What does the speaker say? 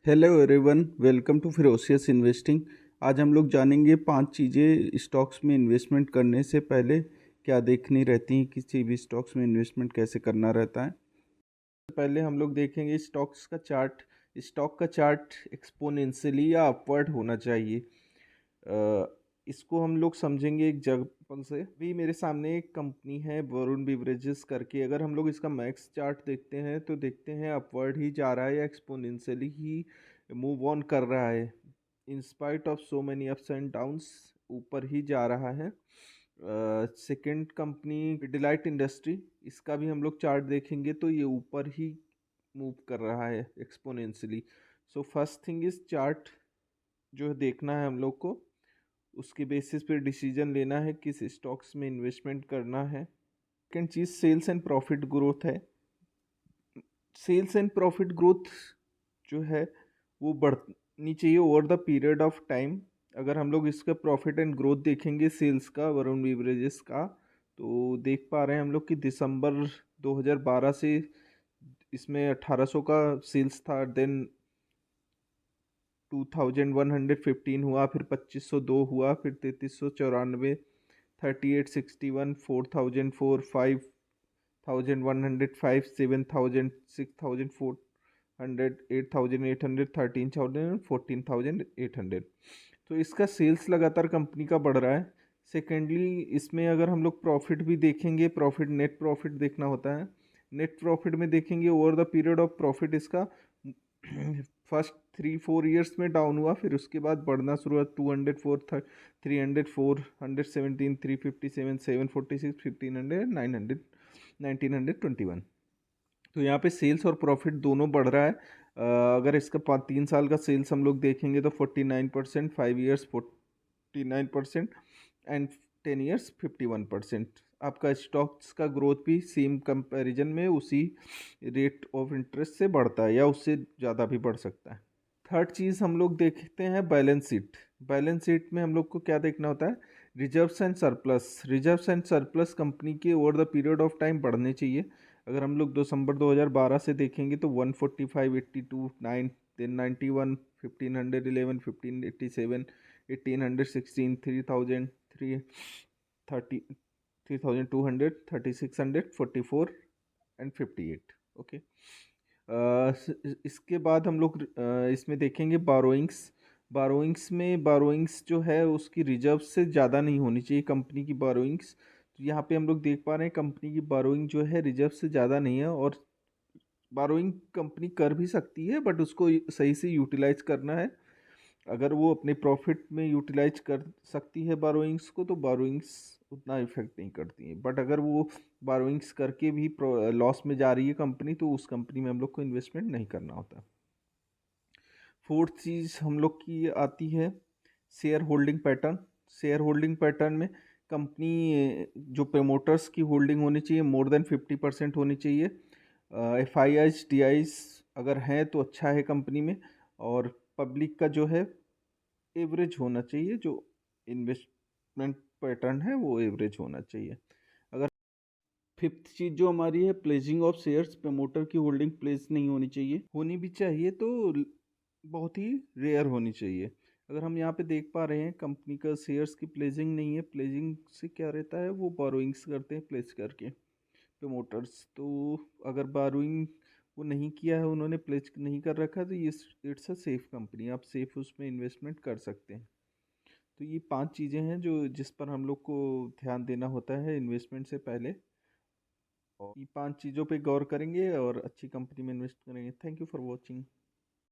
Hello everyone, welcome to ferocious investing. आज हम लोग जानेंगे 5 चीज़ें स्टॉक्स में इन्वेस्टमेंट करने से पहले क्या देखनी रहती हैं, किसी भी स्टॉक्स में इन्वेस्टमेंट कैसे करना रहता है। पहले हम लोग देखेंगे स्टॉक्स का चार्ट। स्टॉक का चार्ट एक्सपोनेंशियली या अपवर्ड होना चाहिए। इसको हम लोग समझेंगे एक जगह से। भी मेरे सामने एक कंपनी है वरुण बिवरेजेस करके। अगर हम लोग इसका मैक्स चार्ट देखते हैं तो देखते हैं अपवर्ड ही जा रहा है या एक्सपोनेंशियली ही मूव ऑन कर रहा है। In spite of so many ups and downs ऊपर ही जा रहा है। सेकंड कंपनी डिलाइट इंडस्ट्री, इसका भी हम लोग चार्ट देखेंगे तो ये ऊपर ही मूव कर रहा है exponentially. So first thing is chart जो देखना है हम लोग को, उसके बेसिस पे डिसीजन लेना है किस स्टॉक्स में इन्वेस्टमेंट करना है। सेकेंड चीज़ सेल्स एंड प्रॉफिट ग्रोथ है। सेल्स एंड प्रॉफिट ग्रोथ जो है वो बढ़नी चाहिए over the period of time. अगर हम लोग इसका प्रॉफिट एंड ग्रोथ देखेंगे सेल्स का, वरुण बिवरेजेस का, तो देख पा रहे हैं हम लोग कि दिसंबर 2012 से इसमें 1800 का सेल्स था, देन 2115 हुआ, फिर 2502 हुआ, फिर 3394, 3861, 4004, 5105, 7000, 6400, 8800, 13000, 14800। तो इसका सेल्स लगातार कंपनी का बढ़ रहा है। सेकेंडली इसमें अगर हम लोग प्रॉफिट भी देखेंगे, प्रॉफिट नेट प्रॉफिट देखना होता है। नेट प्रॉफिट में देखेंगे over the period of profit इसका फर्स्ट 3-4 ईयर्स में डाउन हुआ, फिर उसके बाद बढ़ना शुरू हुआ। 204, 300, 417, 357, 746, 1500, 900, 1921। तो यहाँ पे सेल्स और प्रॉफिट दोनों बढ़ रहा है। अगर इसका 3 साल का सेल्स हम लोग देखेंगे तो 49%, 5 ईयर्स 49% एंड 10 ईयर्स 51%। आपका स्टॉक्स का ग्रोथ भी सेम कंपैरिजन में उसी रेट ऑफ इंटरेस्ट से बढ़ता है या उससे ज़्यादा भी बढ़ सकता है। थर्ड चीज़ हम लोग देखते हैं बैलेंस शीट। बैलेंस शीट में हम लोग को क्या देखना होता है? Reserves and surplus. Reserves and surplus company के over the period of time बढ़ने चाहिए। अगर हम लोग दिसंबर 2012 से देखेंगे तो 145, 82, 9, देन 91, 1511, 1587, 1816, 3000, 30, 3200, 3600, 44 एंड 58। ओके। इसके बाद हम लोग इसमें देखेंगे बारोइंग्स। बारोइंग्स जो है उसकी रिजर्व से ज़्यादा नहीं होनी चाहिए कंपनी की बारोइंग्स। तो यहाँ पे हम लोग देख पा रहे हैं कंपनी की बारोइंग जो है रिजर्व से ज़्यादा नहीं है, और बारोइंग कंपनी कर भी सकती है बट उसको सही से यूटिलाइज करना है। अगर वो अपने प्रॉफिट में यूटिलाइज कर सकती है बारोइंग्स को तो बारोइंग्स उतना इफेक्ट नहीं करती है। बट अगर वो बारोइंग्स करके भी लॉस में जा रही है कंपनी तो उस कंपनी में हम लोग को इन्वेस्टमेंट नहीं करना होता। फोर्थ चीज़ हम लोग की आती है share holding pattern. Share holding pattern में कंपनी जो प्रमोटर्स की होल्डिंग होनी चाहिए मोर देन 50% होनी चाहिए। F I eyes D eyes अगर हैं तो अच्छा है कंपनी में। और पब्लिक का जो है एवरेज होना चाहिए, जो इन्वेस्टमेंट पैटर्न है वो एवरेज होना चाहिए। अगर फिफ्थ चीज़ जो हमारी है प्लेजिंग ऑफ शेयर्स, प्रमोटर की होल्डिंग प्लेस नहीं होनी चाहिए, होनी भी चाहिए तो बहुत ही रेयर होनी चाहिए। अगर हम यहाँ पे देख पा रहे हैं कंपनी का शेयर्स की प्लेजिंग नहीं है। प्लेजिंग से क्या रहता है, वो बोरोइंग्स करते हैं प्लेस करके प्रमोटर्स। तो अगर बोरोइंग वो नहीं किया है, उन्होंने प्लेस नहीं कर रखा, तो ये इट्स अ सेफ कंपनी, आप सेफ उसमें इन्वेस्टमेंट कर सकते हैं। तो ये 5 चीज़ें हैं जो जिस पर हम लोग को ध्यान देना होता है इन्वेस्टमेंट से पहले, और ये 5 चीज़ों पे गौर करेंगे और अच्छी कंपनी में इन्वेस्ट करेंगे। Thank you for watching.